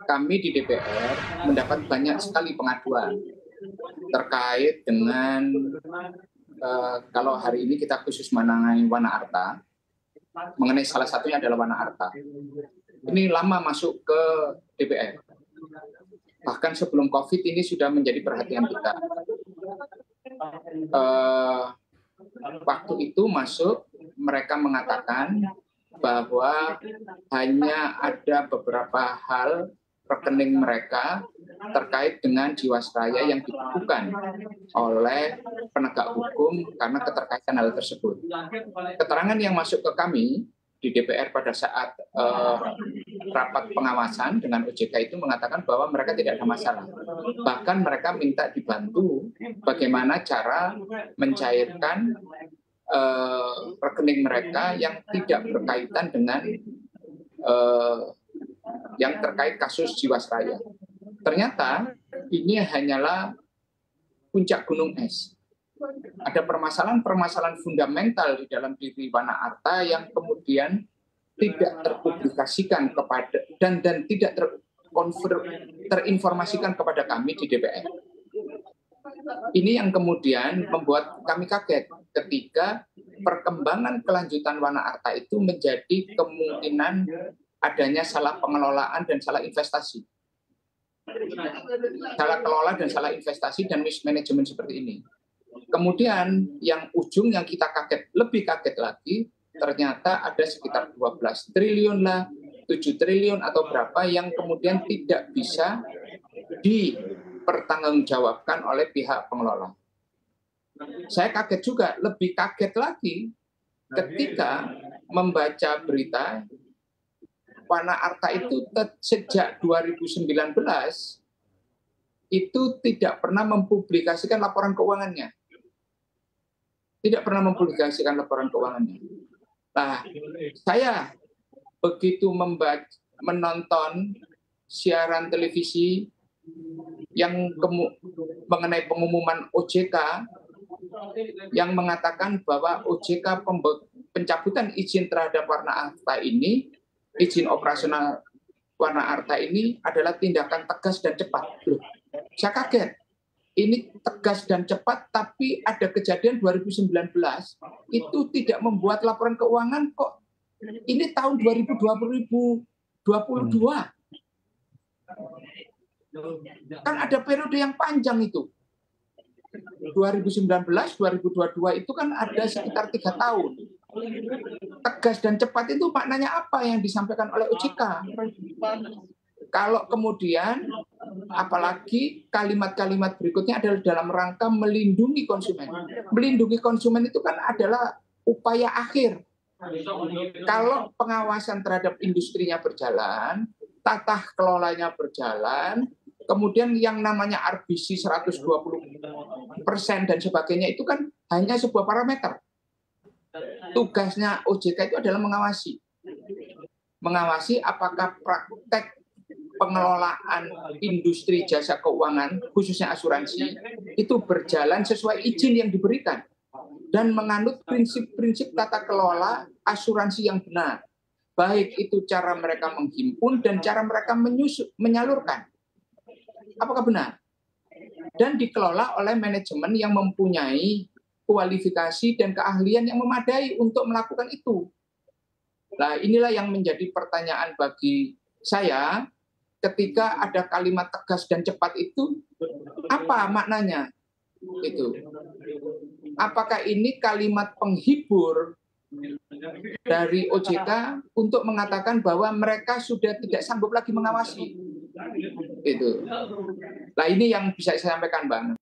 kami di DPR mendapat banyak sekali pengaduan terkait dengan kalau hari ini kita khusus menangani Wana Arta, mengenai salah satunya adalah Wana Arta. Ini lama masuk ke DPR. Bahkan sebelum COVID ini sudah menjadi perhatian kita. Waktu itu masuk, mereka mengatakan bahwa hanya ada beberapa hal rekening mereka terkait dengan Jiwasraya yang dibukukan oleh penegak hukum karena keterkaitan hal tersebut. Keterangan yang masuk ke kami di DPR pada saat rapat pengawasan dengan OJK itu mengatakan bahwa mereka tidak ada masalah. Bahkan mereka minta dibantu bagaimana cara mencairkan rekening mereka yang tidak berkaitan dengan yang terkait kasus Jiwasraya. Ternyata ini hanyalah puncak gunung es. Ada permasalahan-permasalahan fundamental di dalam diri Wana Arta yang kemudian tidak terpublikasikan kepada dan tidak terinformasikan kepada kami di DPR. Ini yang kemudian membuat kami kaget ketika perkembangan kelanjutan Wana Arta itu menjadi kemungkinan adanya salah pengelolaan dan salah investasi. Salah kelola dan salah investasi dan mismanagement seperti ini. Kemudian yang ujung yang kita lebih kaget lagi, ternyata ada sekitar 12 triliun lah, 7 triliun atau berapa yang kemudian tidak bisa dipertanggungjawabkan oleh pihak pengelola. Saya kaget juga, lebih kaget lagi ketika membaca berita Wana Arta itu sejak 2019 itu tidak pernah mempublikasikan laporan keuangannya. Tidak pernah mempublikasikan laporan keuangannya. Nah, saya begitu menonton siaran televisi yang mengenai pengumuman OJK yang mengatakan bahwa OJK pencabutan izin terhadap Wana Arta ini, izin operasional Wana Arta ini adalah tindakan tegas dan cepat. Loh, saya kaget. Ini tegas dan cepat, tapi ada kejadian 2019 itu tidak membuat laporan keuangan kok. Ini tahun 2022. Kan ada periode yang panjang itu. 2019, 2022 itu kan ada sekitar 3 tahun. Tegas dan cepat itu maknanya apa yang disampaikan oleh OJK? Kalau kemudian, apalagi kalimat-kalimat berikutnya adalah dalam rangka melindungi konsumen. Melindungi konsumen itu kan adalah upaya akhir. Kalau pengawasan terhadap industrinya berjalan, tata kelolanya berjalan, kemudian yang namanya RBC 120% dan sebagainya itu kan hanya sebuah parameter. Tugasnya OJK itu adalah mengawasi. Mengawasi apakah praktek pengelolaan industri jasa keuangan, khususnya asuransi, itu berjalan sesuai izin yang diberikan dan menganut prinsip-prinsip tata kelola asuransi yang benar. Baik itu cara mereka menghimpun dan cara mereka menyalurkan. Apakah benar? Dan dikelola oleh manajemen yang mempunyai kualifikasi dan keahlian yang memadai untuk melakukan itu. Nah, inilah yang menjadi pertanyaan bagi saya ketika ada kalimat tegas dan cepat itu, apa maknanya? Itu. Apakah ini kalimat penghibur dari OJK untuk mengatakan bahwa mereka sudah tidak sanggup lagi mengawasi? Itu. Nah, ini yang bisa saya sampaikan, Bang.